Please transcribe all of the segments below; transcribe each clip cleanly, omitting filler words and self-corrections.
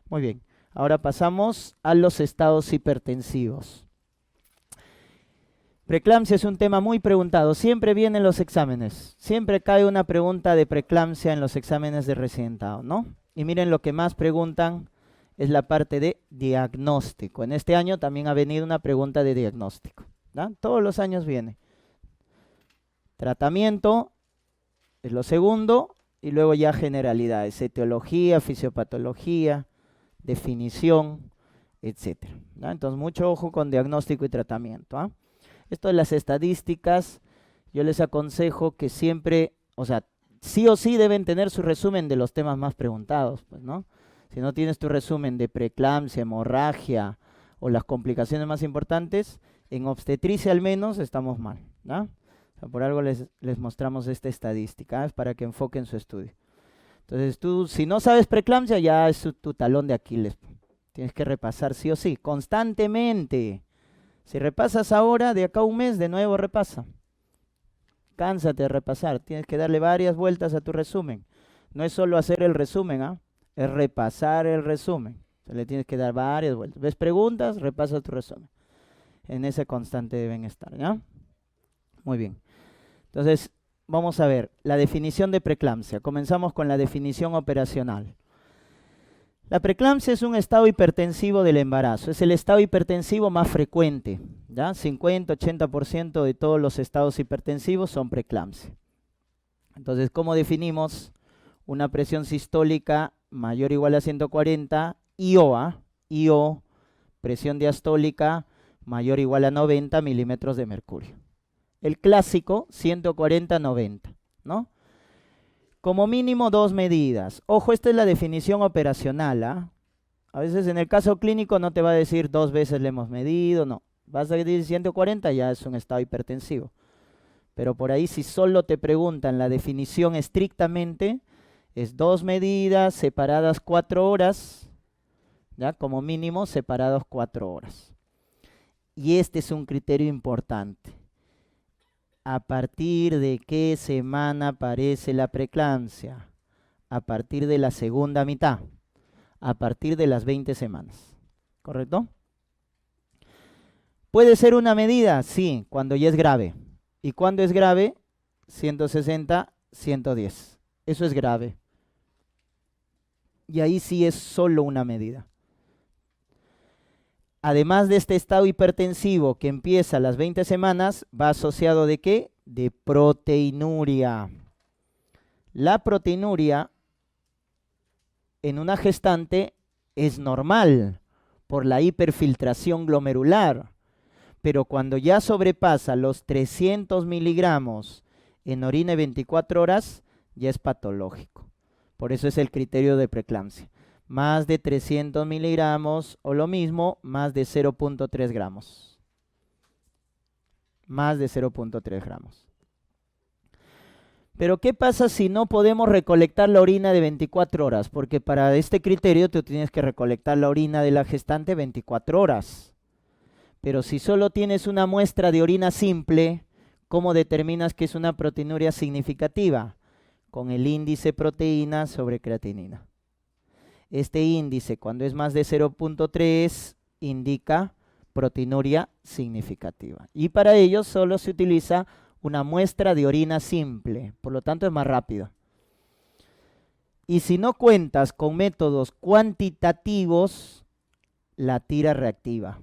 Muy bien. Ahora pasamos a los estados hipertensivos. Preeclampsia es un tema muy preguntado. Siempre viene en los exámenes. Siempre cae una pregunta de preeclampsia en los exámenes de residentado, ¿no? Y miren, lo que más preguntan es la parte de diagnóstico. En este año también ha venido una pregunta de diagnóstico, ¿no? Todos los años viene. Tratamiento es lo segundo, y luego ya generalidades, etiología, fisiopatología, definición, etcétera, ¿no? Entonces, mucho ojo con diagnóstico y tratamiento, ¿ah? Esto de las estadísticas, yo les aconsejo que siempre, o sea, sí o sí deben tener su resumen de los temas más preguntados, pues, ¿no? Si no tienes tu resumen de preeclampsia, hemorragia o las complicaciones más importantes, en obstetricia al menos estamos mal, ¿no? O sea, por algo les mostramos esta estadística, es para que enfoquen su estudio. Entonces tú, si no sabes preeclampsia, ya es tu talón de Aquiles. Tienes que repasar sí o sí, constantemente. Si repasas ahora, de acá a un mes, de nuevo repasa. Cánsate de repasar, tienes que darle varias vueltas a tu resumen. No es solo hacer el resumen, ¿ah? Es repasar el resumen. O sea, le tienes que dar varias vueltas. ¿Ves preguntas? Repasa tu resumen. En ese constante deben estar, ¿ya? Muy bien. Entonces, vamos a ver la definición de preeclampsia. Comenzamos con la definición operacional. La preeclampsia es un estado hipertensivo del embarazo. Es el estado hipertensivo más frecuente, ¿ya? 50-80% de todos los estados hipertensivos son preeclampsia. Entonces, ¿cómo definimos una presión sistólica mayor o igual a 140? IO, presión diastólica mayor o igual a 90 milímetros de mercurio. El clásico, 140-90, ¿no? Como mínimo 2 medidas. Ojo, esta es la definición operacional, ¿ah? A veces en el caso clínico no te va a decir 2 veces le hemos medido, no. Vas a decir 140, ya es un estado hipertensivo. Pero por ahí, si solo te preguntan la definición estrictamente, es 2 medidas separadas 4 horas, ¿ya? Como mínimo separados 4 horas. Y este es un criterio importante. ¿A partir de qué semana aparece la preeclampsia? A partir de la segunda mitad, a partir de las 20 semanas, ¿correcto? ¿Puede ser una medida? Sí, cuando ya es grave. ¿Y cuando es grave? 160, 110. Eso es grave. Y ahí sí es solo una medida. Además de este estado hipertensivo que empieza a las 20 semanas, va asociado ¿de qué? De proteinuria. La proteinuria en una gestante es normal por la hiperfiltración glomerular, pero cuando ya sobrepasa los 300 miligramos en orina 24 horas, ya es patológico. Por eso es el criterio de preeclampsia. Más de 300 miligramos o lo mismo, más de 0.3 gramos. Más de 0.3 gramos. Pero ¿qué pasa si no podemos recolectar la orina de 24 horas? Porque para este criterio tú tienes que recolectar la orina de la gestante 24 horas. Pero si solo tienes una muestra de orina simple, ¿cómo determinas que es una proteinuria significativa? Con el índice proteína sobre creatinina. Este índice, cuando es más de 0.3, indica proteinuria significativa. Y para ello solo se utiliza una muestra de orina simple, por lo tanto es más rápido. Y si no cuentas con métodos cuantitativos, la tira reactiva.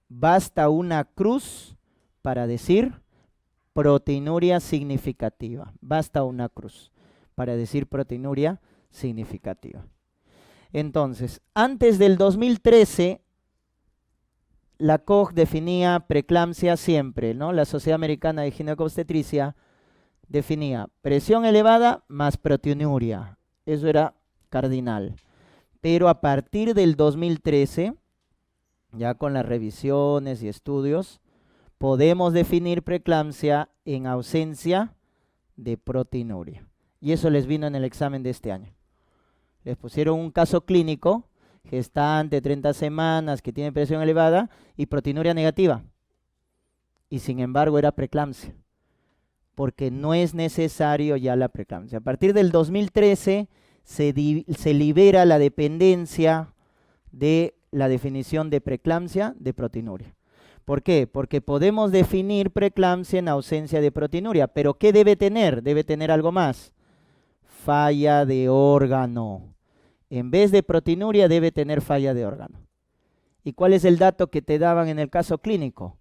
Basta una cruz para decir proteinuria significativa. Basta una cruz para decir proteinuria significativa. Entonces, antes del 2013, la COG definía preeclampsia siempre, ¿no? La Sociedad Americana de Ginecobstetricia definía presión elevada más proteinuria. Eso era cardinal. Pero a partir del 2013, ya con las revisiones y estudios, podemos definir preeclampsia en ausencia de proteinuria. Y eso les vino en el examen de este año. Les pusieron un caso clínico, gestante, 30 semanas, que tiene presión elevada y proteinuria negativa. Y sin embargo era preeclampsia, porque no es necesario ya la preeclampsia. A partir del 2013 se libera la dependencia de la definición de preeclampsia de proteinuria. ¿Por qué? Porque podemos definir preeclampsia en ausencia de proteinuria, pero ¿qué debe tener? Debe tener algo más. Falla de órgano. En vez de proteinuria debe tener falla de órgano. ¿Y cuál es el dato que te daban en el caso clínico?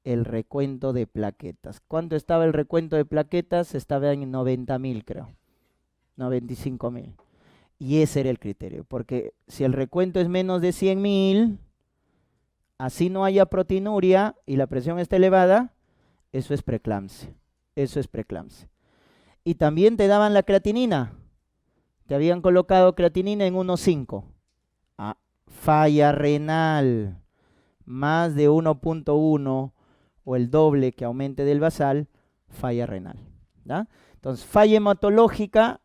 El recuento de plaquetas. ¿Cuánto estaba el recuento de plaquetas? Estaba en 90.000, creo. 95.000. Y ese era el criterio, porque si el recuento es menos de 100.000, así no haya proteinuria y la presión está elevada, eso es preeclampsia. Eso es preeclampsia. Y también te daban la creatinina. Te habían colocado creatinina en 1.5. Ah, falla renal. Más de 1.1 o el doble que aumente del basal, falla renal. ¿Ya? Entonces, falla hematológica,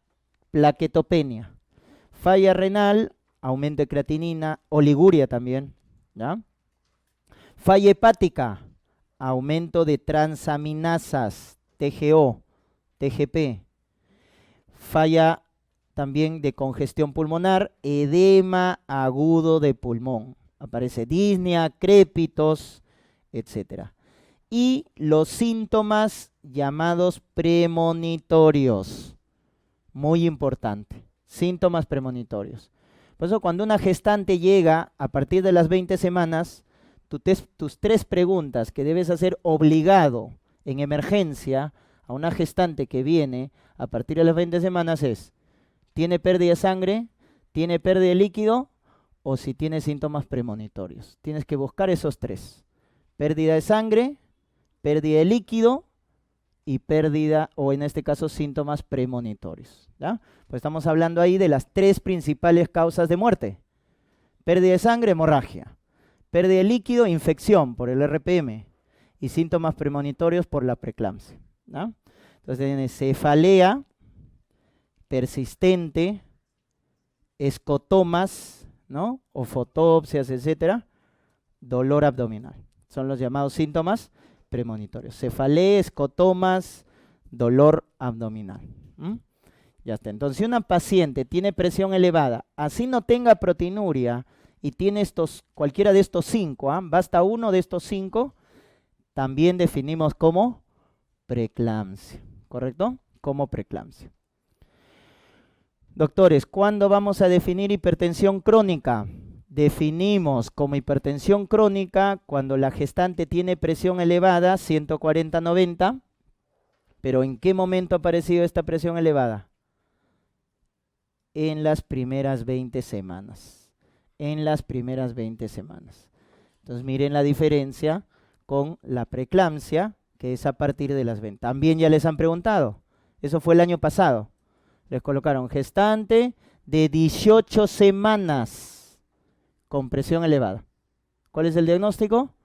plaquetopenia. Falla renal, aumento de creatinina, oliguria también. ¿Ya? Falla hepática, aumento de transaminasas, TGO, TGP. Falla también de congestión pulmonar, edema agudo de pulmón. Aparece disnea, crépitos, etc. Y los síntomas llamados premonitorios. Muy importante. Síntomas premonitorios. Por eso cuando una gestante llega a partir de las 20 semanas, tus 3 preguntas que debes hacer obligado en emergencia a una gestante que viene a partir de las 20 semanas es: ¿tiene pérdida de sangre? ¿Tiene pérdida de líquido? O si tiene síntomas premonitorios. Tienes que buscar esos 3. Pérdida de sangre, pérdida de líquido y pérdida, o en este caso, síntomas premonitorios. ¿Ya? Pues estamos hablando ahí de las 3 principales causas de muerte. Pérdida de sangre, hemorragia. Pérdida de líquido, infección por el RPM. Y síntomas premonitorios por la preeclampsia. ¿Ya? Entonces tiene cefalea persistente, escotomas, ¿no? O fotopsias, etcétera, dolor abdominal. Son los llamados síntomas premonitorios. Cefalea, escotomas, dolor abdominal. Ya está. Entonces, si una paciente tiene presión elevada, así no tenga proteinuria y tiene cualquiera de estos 5, basta uno de estos 5, también definimos como preeclampsia, ¿correcto? Como preeclampsia. Doctores, ¿cuándo vamos a definir hipertensión crónica? Definimos como hipertensión crónica cuando la gestante tiene presión elevada, 140/90, pero ¿en qué momento ha aparecido esta presión elevada? En las primeras 20 semanas. En las primeras 20 semanas. Entonces miren la diferencia con la preeclampsia, que es a partir de las 20. También ya les han preguntado. Eso fue el año pasado. Les colocaron gestante de 18 semanas con presión elevada. ¿Cuál es el diagnóstico?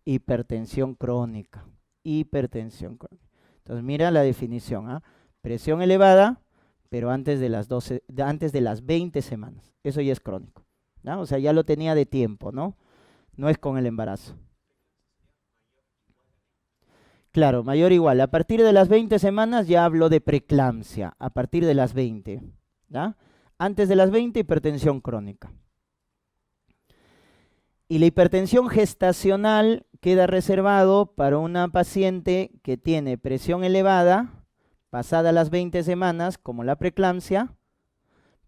Hipertensión crónica. Hipertensión crónica. Entonces mira la definición. Presión elevada, pero antes de las 20 semanas. Eso ya es crónico. ¿No? O sea, ya lo tenía de tiempo, ¿no? No es con el embarazo. Claro, mayor o igual. A partir de las 20 semanas ya hablo de preeclampsia. A partir de las 20. ¿Ya? Antes de las 20, hipertensión crónica. Y la hipertensión gestacional queda reservado para una paciente que tiene presión elevada, pasada las 20 semanas, como la preeclampsia,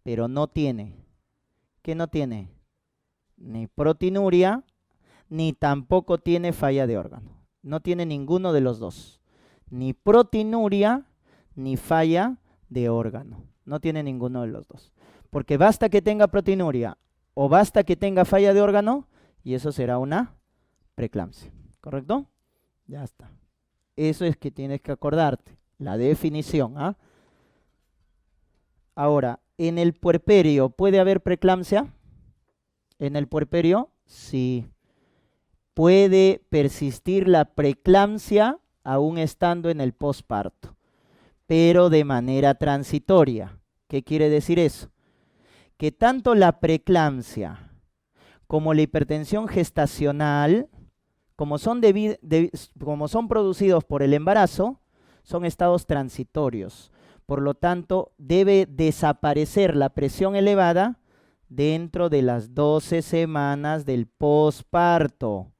pero no tiene. ¿Qué no tiene? Ni proteinuria, ni tampoco tiene falla de órgano. No tiene ninguno de los dos. Ni proteinuria, ni falla de órgano. No tiene ninguno de los dos. Porque basta que tenga proteinuria o basta que tenga falla de órgano y eso será una preeclampsia. ¿Correcto? Ya está. Eso es que tienes que acordarte. La definición. Ahora, ¿en el puerperio puede haber preeclampsia? ¿En el puerperio? Sí. Puede persistir la preeclampsia aún estando en el posparto, pero de manera transitoria. ¿Qué quiere decir eso? Que tanto la preeclampsia como la hipertensión gestacional, como son producidos por el embarazo, son estados transitorios. Por lo tanto, debe desaparecer la presión elevada dentro de las 12 semanas del posparto.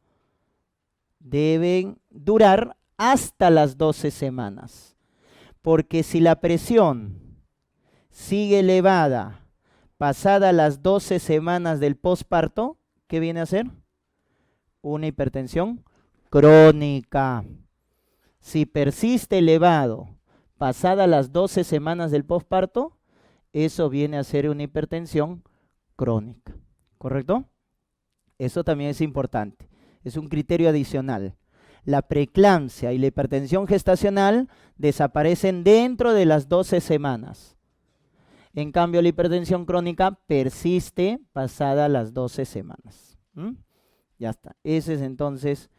Deben durar hasta las 12 semanas. Porque si la presión sigue elevada pasada las 12 semanas del posparto, ¿qué viene a ser? Una hipertensión crónica. Si persiste elevado pasada las 12 semanas del posparto, eso viene a ser una hipertensión crónica. ¿Correcto? Eso también es importante. Es un criterio adicional. La preeclampsia y la hipertensión gestacional desaparecen dentro de las 12 semanas. En cambio, la hipertensión crónica persiste pasada las 12 semanas. Ya está. Ese es entonces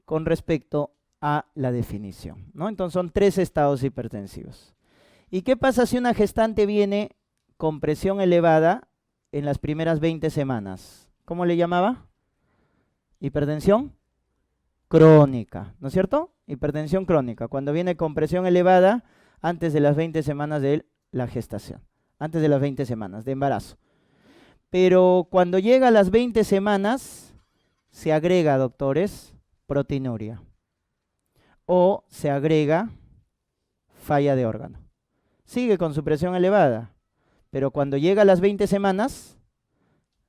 con respecto a la definición, ¿no? Entonces son 3 estados hipertensivos. ¿Y qué pasa si una gestante viene con presión elevada en las primeras 20 semanas? ¿Cómo le llamaba? Hipertensión crónica, ¿no es cierto? Hipertensión crónica, cuando viene con presión elevada antes de las 20 semanas de la gestación, antes de las 20 semanas de embarazo. Pero cuando llega a las 20 semanas, se agrega, doctores, proteinuria. O se agrega falla de órgano. Sigue con su presión elevada, pero cuando llega a las 20 semanas,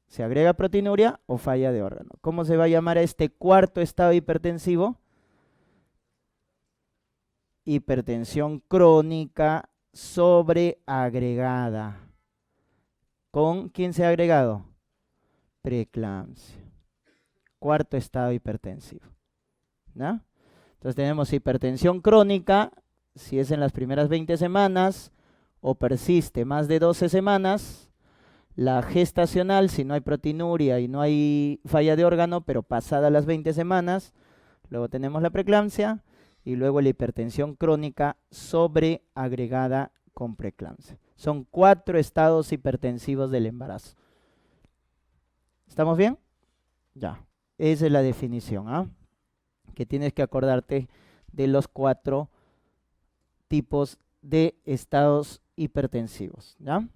se agrega proteinuria o falla de órgano. ¿Cómo se va a llamar a este cuarto estado hipertensivo? Hipertensión crónica sobreagregada. ¿Con quién se ha agregado? Preeclampsia. Cuarto estado hipertensivo, ¿no? Entonces tenemos hipertensión crónica, si es en las primeras 20 semanas o persiste más de 12 semanas. La gestacional, si no hay proteinuria y no hay falla de órgano, pero pasada las 20 semanas. Luego tenemos la preeclampsia y luego la hipertensión crónica sobreagregada con preeclampsia. Son 4 estados hipertensivos del embarazo. ¿Estamos bien? Ya, esa es la definición, ¿ah? Que tienes que acordarte de los 4 tipos de estados hipertensivos, ¿ya?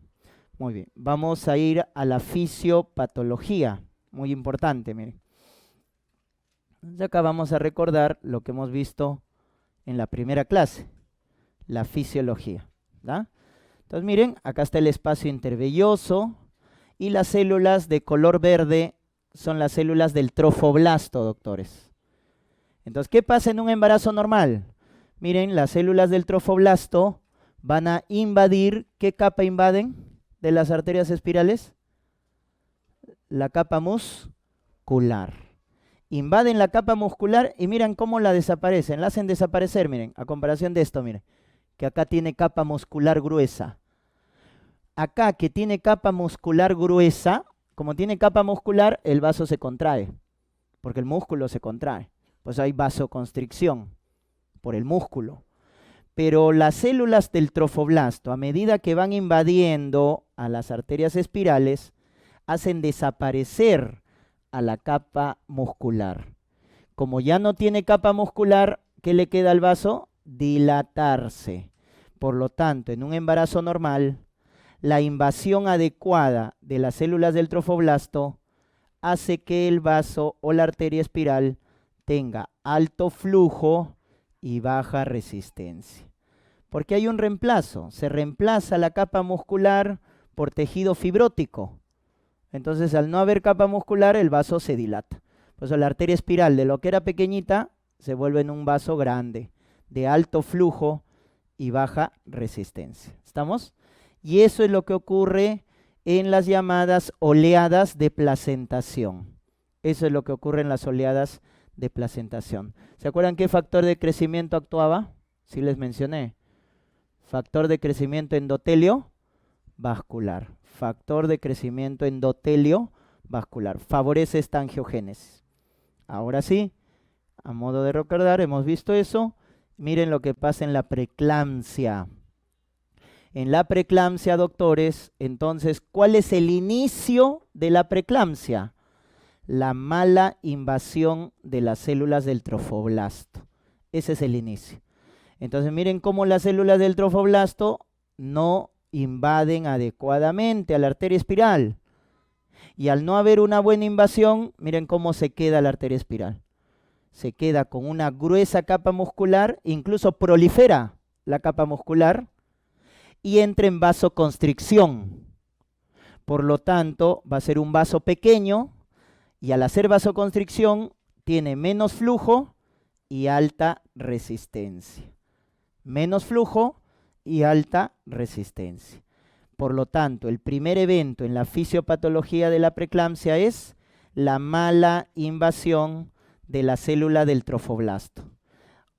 Muy bien, vamos a ir a la fisiopatología, muy importante, miren. Entonces acá vamos a recordar lo que hemos visto en la primera clase, la fisiología, ¿ya? Entonces miren, acá está el espacio intervelloso y las células de color verde son las células del trofoblasto, doctores. Entonces, ¿qué pasa en un embarazo normal? Miren, las células del trofoblasto van a invadir, ¿qué capa invaden de las arterias espirales? La capa muscular. Invaden la capa muscular y miren cómo la desaparecen, la hacen desaparecer, miren, a comparación de esto, miren, que acá tiene capa muscular gruesa. Acá que tiene capa muscular gruesa, como tiene capa muscular, el vaso se contrae, porque el músculo se contrae. Pues hay vasoconstricción por el músculo. Pero las células del trofoblasto, a medida que van invadiendo a las arterias espirales, hacen desaparecer a la capa muscular. Como ya no tiene capa muscular, ¿qué le queda al vaso? Dilatarse. Por lo tanto, en un embarazo normal, la invasión adecuada de las células del trofoblasto hace que el vaso o la arteria espiral tenga alto flujo y baja resistencia. Porque hay un reemplazo, se reemplaza la capa muscular por tejido fibrótico. Entonces, al no haber capa muscular, el vaso se dilata. Por eso la arteria espiral de lo que era pequeñita se vuelve en un vaso grande, de alto flujo y baja resistencia. ¿Estamos? Y eso es lo que ocurre en las llamadas oleadas de placentación. Eso es lo que ocurre en las oleadas de placentación. ¿Se acuerdan qué factor de crecimiento actuaba? Sí les mencioné. Factor de crecimiento endotelio vascular. Factor de crecimiento endotelio vascular. Favorece esta angiogénesis. Ahora sí, a modo de recordar, hemos visto eso. Miren lo que pasa en la preeclampsia. En la preeclampsia, doctores, entonces, ¿cuál es el inicio de la preeclampsia? La mala invasión de las células del trofoblasto. Ese es el inicio. Entonces miren cómo las células del trofoblasto no invaden adecuadamente a la arteria espiral. Y al no haber una buena invasión, miren cómo se queda la arteria espiral. Se queda con una gruesa capa muscular, incluso prolifera la capa muscular y entra en vasoconstricción. Por lo tanto, va a ser un vaso pequeño y al hacer vasoconstricción tiene menos flujo y alta resistencia. Menos flujo y alta resistencia. Por lo tanto, el primer evento en la fisiopatología de la preeclampsia es la mala invasión de la célula del trofoblasto.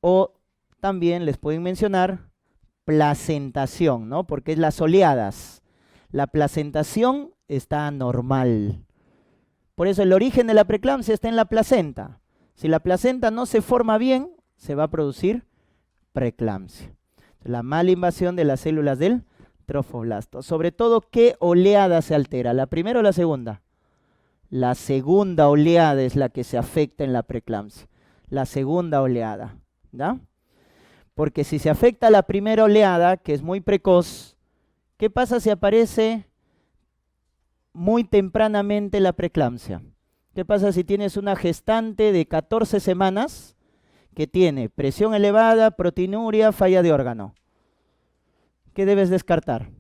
O también les pueden mencionar placentación, ¿no? Porque es las oleadas. La placentación está anormal. Por eso el origen de la preeclampsia está en la placenta. Si la placenta no se forma bien, se va a producir preeclampsia. La mala invasión de las células del trofoblasto. Sobre todo, ¿qué oleada se altera? ¿La primera o la segunda? La segunda oleada es la que se afecta en la preeclampsia. La segunda oleada, ¿ya? Porque si se afecta la primera oleada, que es muy precoz, ¿qué pasa si aparece muy tempranamente la preeclampsia? ¿Qué pasa si tienes una gestante de 14 semanas que tiene presión elevada, proteinuria, falla de órgano? ¿Qué debes descartar?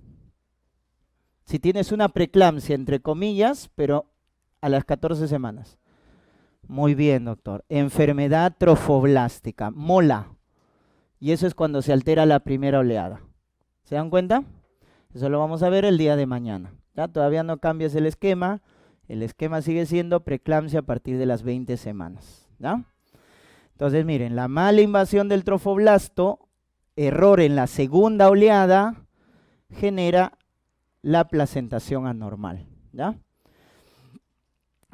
Si tienes una preeclampsia, entre comillas, pero a las 14 semanas. Muy bien, doctor. Enfermedad trofoblástica, mola. Y eso es cuando se altera la primera oleada. ¿Se dan cuenta? Eso lo vamos a ver el día de mañana. ¿Ya? Todavía no cambias el esquema. El esquema sigue siendo preeclampsia a partir de las 20 semanas. ¿Ya? Entonces, miren, la mala invasión del trofoblasto, error en la segunda oleada, genera la placentación anormal. ¿Ya?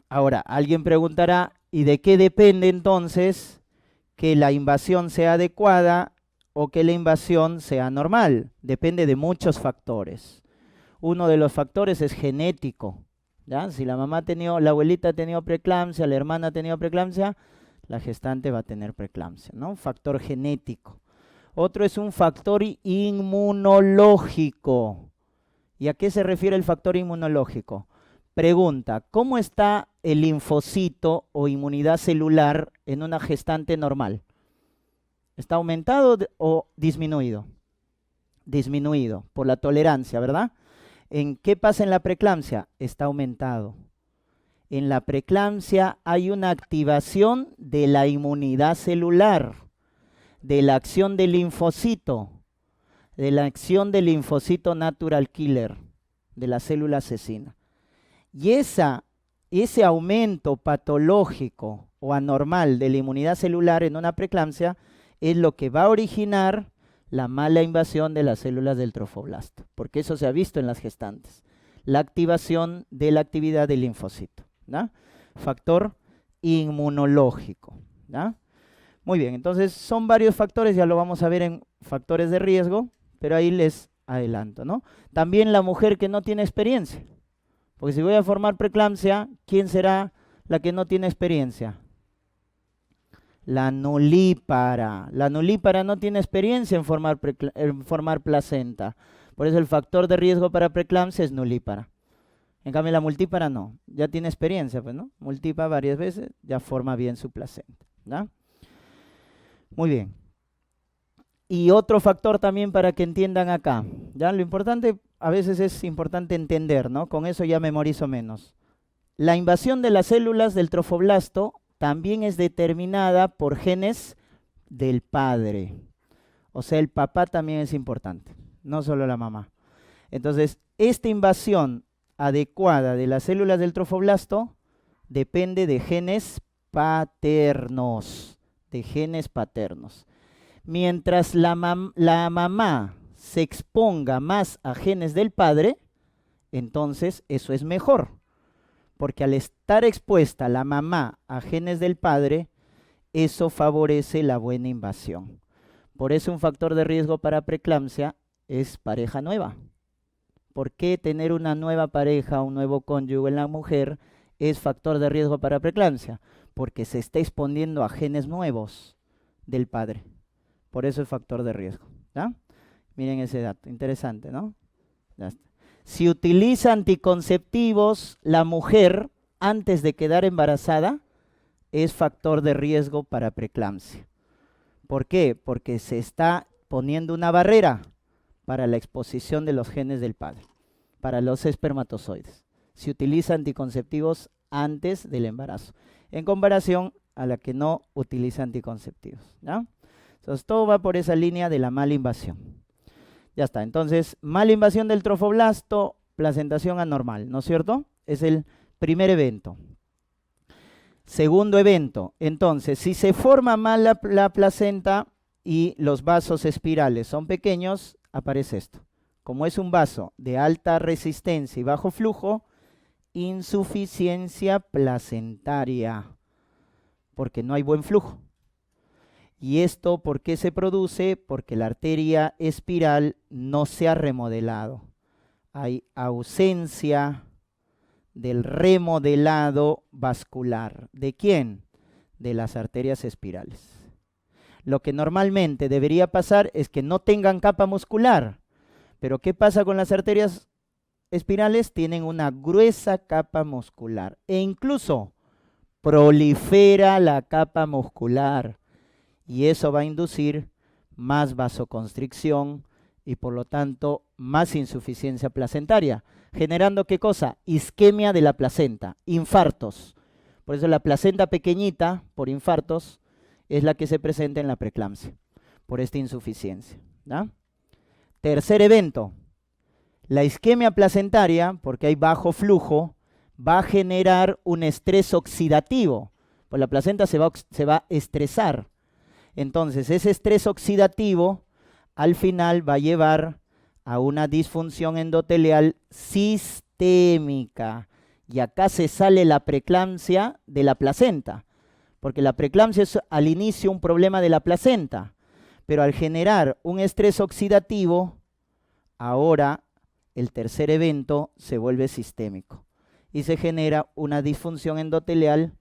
Ahora, alguien preguntará, ¿y de qué depende entonces que la invasión sea adecuada o que la invasión sea normal? Depende de muchos factores. Uno de los factores es genético. ¿Ya? Si la mamá ha tenido, la abuelita ha tenido preeclampsia, la hermana ha tenido preeclampsia, la gestante va a tener preeclampsia, ¿no? Factor genético. Otro es un factor inmunológico. ¿Y a qué se refiere el factor inmunológico? Pregunta, ¿cómo está el linfocito o inmunidad celular en una gestante normal? ¿Está aumentado o disminuido? Disminuido, por la tolerancia, ¿verdad? ¿En qué pasa en la preeclampsia? Está aumentado. En la preeclampsia hay una activación de la inmunidad celular, de la acción del linfocito, de la acción del linfocito natural killer, de la célula asesina. Y ese aumento patológico o anormal de la inmunidad celular en una preeclampsia es lo que va a originar la mala invasión de las células del trofoblasto, porque eso se ha visto en las gestantes, la activación de la actividad del linfocito, ¿no? Factor inmunológico, ¿no? Muy bien, entonces son varios factores, ya lo vamos a ver en factores de riesgo, pero ahí les adelanto, ¿no? También la mujer que no tiene experiencia, porque si voy a formar preeclampsia, ¿quién será la que no tiene experiencia? La nulípara. La nulípara no tiene experiencia en formar placenta. Por eso el factor de riesgo para preeclampsia es nulípara. En cambio la multípara no. Ya tiene experiencia, pues, ¿no? Multípara varias veces, ya forma bien su placenta, ¿no? Muy bien. Y otro factor también para que entiendan acá. ¿Ya? Lo importante, a veces es importante entender, ¿no? Con eso ya memorizo menos. La invasión de las células del trofoblasto también es determinada por genes del padre. O sea, el papá también es importante, no solo la mamá. Entonces, esta invasión adecuada de las células del trofoblasto depende de genes paternos, Mientras la mamá se exponga más a genes del padre, entonces eso es mejor. Porque al estar expuesta la mamá a genes del padre, eso favorece la buena invasión. Por eso un factor de riesgo para preeclampsia es pareja nueva. ¿Por qué tener una nueva pareja, un nuevo cónyuge en la mujer es factor de riesgo para preeclampsia? Porque se está exponiendo a genes nuevos del padre. Por eso es factor de riesgo. ¿Ya? Miren ese dato, interesante, ¿no? Ya está. Si utiliza anticonceptivos, la mujer, antes de quedar embarazada, es factor de riesgo para preeclampsia. ¿Por qué? Porque se está poniendo una barrera para la exposición de los genes del padre, para los espermatozoides. Si utiliza anticonceptivos antes del embarazo, en comparación a la que no utiliza anticonceptivos. ¿Ya? Entonces todo va por esa línea de la mala invasión. Ya está, entonces mala invasión del trofoblasto, placentación anormal, ¿no es cierto? Es el primer evento. Segundo evento, entonces, si se forma mal la placenta y los vasos espirales son pequeños, aparece esto. Como es un vaso de alta resistencia y bajo flujo, insuficiencia placentaria, porque no hay buen flujo. ¿Y esto por qué se produce? Porque la arteria espiral no se ha remodelado. Hay ausencia del remodelado vascular. ¿De quién? De las arterias espirales. Lo que normalmente debería pasar es que no tengan capa muscular. Pero ¿qué pasa con las arterias espirales? Tienen una gruesa capa muscular e incluso prolifera la capa muscular. Y eso va a inducir más vasoconstricción y por lo tanto más insuficiencia placentaria. Generando ¿qué cosa? Isquemia de la placenta, infartos. Por eso la placenta pequeñita, por infartos, es la que se presenta en la preeclampsia, por esta insuficiencia. ¿Ya? Tercer evento, la isquemia placentaria, porque hay bajo flujo, va a generar un estrés oxidativo, pues la placenta se va a estresar. Entonces, ese estrés oxidativo al final va a llevar a una disfunción endotelial sistémica. Y acá se sale la preeclampsia de la placenta, porque la preeclampsia es al inicio un problema de la placenta, pero al generar un estrés oxidativo, ahora el tercer evento se vuelve sistémico y se genera una disfunción endotelial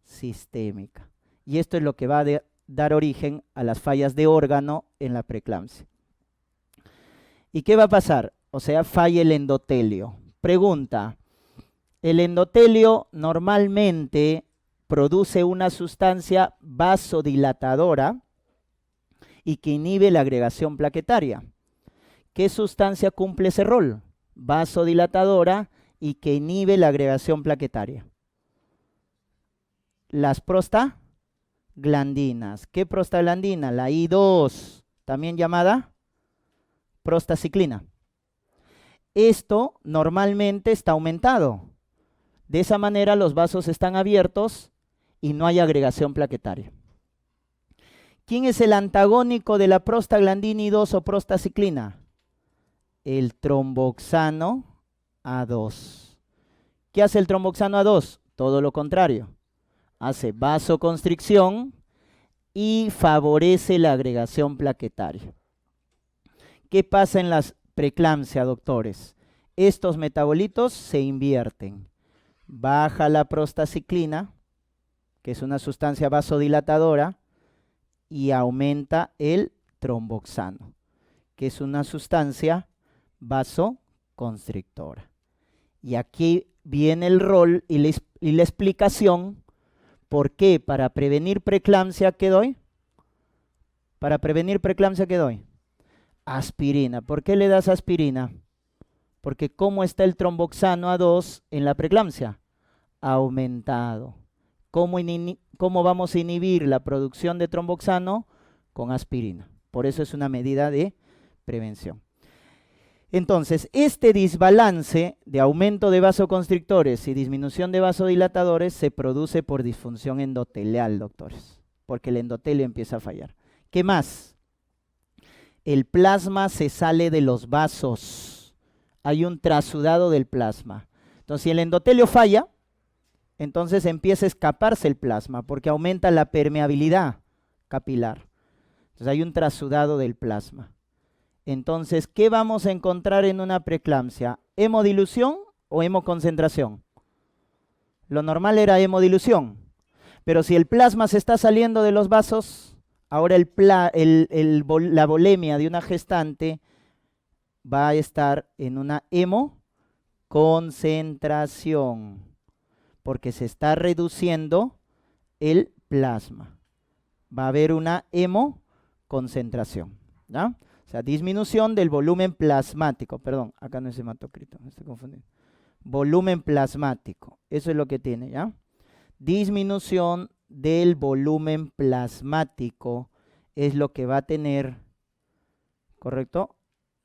sistémica. Y esto es lo que va a dar origen a las fallas de órgano en la preeclampsia. ¿Y qué va a pasar? O sea, falla el endotelio. Pregunta, el endotelio normalmente produce una sustancia vasodilatadora y que inhibe la agregación plaquetaria. ¿Qué sustancia cumple ese rol? Vasodilatadora y que inhibe la agregación plaquetaria. Las prostaglandinas. ¿Qué prostaglandina? La I2, también llamada prostaciclina. Esto normalmente está aumentado. De esa manera los vasos están abiertos y no hay agregación plaquetaria. ¿Quién es el antagónico de la prostaglandina I2 o prostaciclina? El tromboxano A2. ¿Qué hace el tromboxano A2? Todo lo contrario. Hace vasoconstricción y favorece la agregación plaquetaria. ¿Qué pasa en las preeclampsia, doctores? Estos metabolitos se invierten. Baja la prostaciclina, que es una sustancia vasodilatadora, y aumenta el tromboxano, que es una sustancia vasoconstrictora. Y aquí viene el rol y la explicación. ¿Por qué? Para prevenir preeclampsia, ¿qué doy? Para prevenir preeclampsia, ¿qué doy? Aspirina. ¿Por qué le das aspirina? Porque ¿cómo está el tromboxano A2 en la preeclampsia? Aumentado. ¿Cómo vamos a inhibir la producción de tromboxano? Con aspirina. Por eso es una medida de prevención. Entonces, este desbalance de aumento de vasoconstrictores y disminución de vasodilatadores se produce por disfunción endotelial, doctores, porque el endotelio empieza a fallar. ¿Qué más? El plasma se sale de los vasos. Hay un trasudado del plasma. Entonces, si el endotelio falla, entonces empieza a escaparse el plasma porque aumenta la permeabilidad capilar. Entonces, hay un trasudado del plasma. Entonces, ¿qué vamos a encontrar en una preeclampsia? ¿Hemodilución o hemoconcentración? Lo normal era hemodilución, pero si el plasma se está saliendo de los vasos, Ahora la volemia de una gestante va a estar en una hemoconcentración, porque se está reduciendo el plasma. Va a haber una hemoconcentración, ¿ya? O sea, disminución del volumen plasmático. Perdón, acá no es hematocrito, me estoy confundiendo. Volumen plasmático, eso es lo que tiene, ¿ya? Disminución del volumen plasmático es lo que va a tener, ¿correcto?,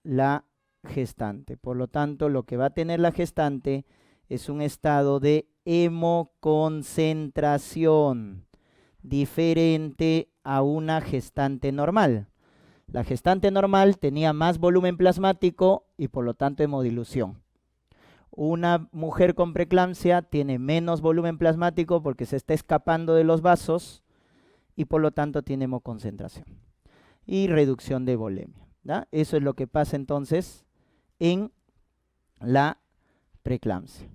la gestante. Por lo tanto, lo que va a tener la gestante es un estado de hemoconcentración diferente a una gestante normal. La gestante normal tenía más volumen plasmático y por lo tanto hemodilución. Una mujer con preeclampsia tiene menos volumen plasmático porque se está escapando de los vasos y por lo tanto tiene hemoconcentración y reducción de volemia, ¿ya? Eso es lo que pasa entonces en la preeclampsia.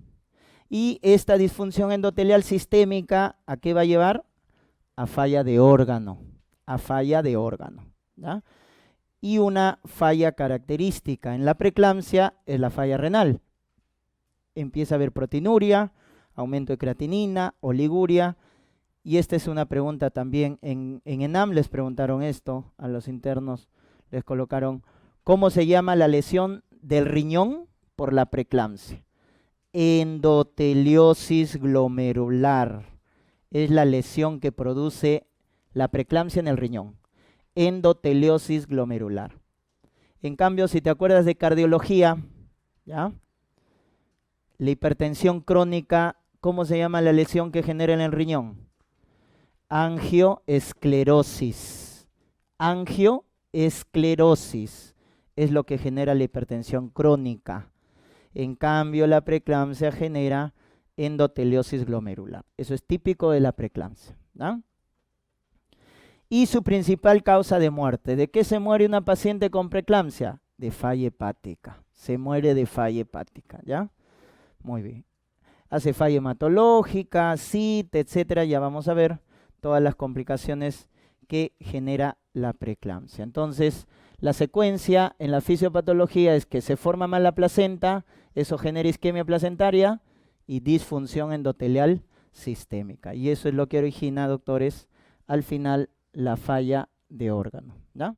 Y esta disfunción endotelial sistémica, ¿a qué va a llevar? A falla de órgano, ¿ya? Y una falla característica en la preeclampsia es la falla renal. Empieza a haber proteinuria, aumento de creatinina, oliguria. Y esta es una pregunta también en ENAM, les preguntaron esto a los internos, les colocaron, ¿cómo se llama la lesión del riñón por la preeclampsia? Endoteliosis glomerular. Es la lesión que produce la preeclampsia en el riñón. Endoteliosis glomerular. En cambio, si te acuerdas de cardiología, ¿ya? La hipertensión crónica, ¿cómo se llama la lesión que genera en el riñón? Angioesclerosis. Angioesclerosis es lo que genera la hipertensión crónica. En cambio, la preeclampsia genera endoteliosis glomerular. Eso es típico de la preeclampsia, ¿no? Y su principal causa de muerte. ¿De qué se muere una paciente con preeclampsia? De falla hepática. Se muere de falla hepática, ¿ya? Muy bien. Hace falla hematológica, CIT, etcétera. Ya vamos a ver todas las complicaciones que genera la preeclampsia. Entonces, la secuencia en la fisiopatología es que se forma mal la placenta, eso genera isquemia placentaria y disfunción endotelial sistémica. Y eso es lo que origina, doctores, al final la falla de órgano, ¿ya?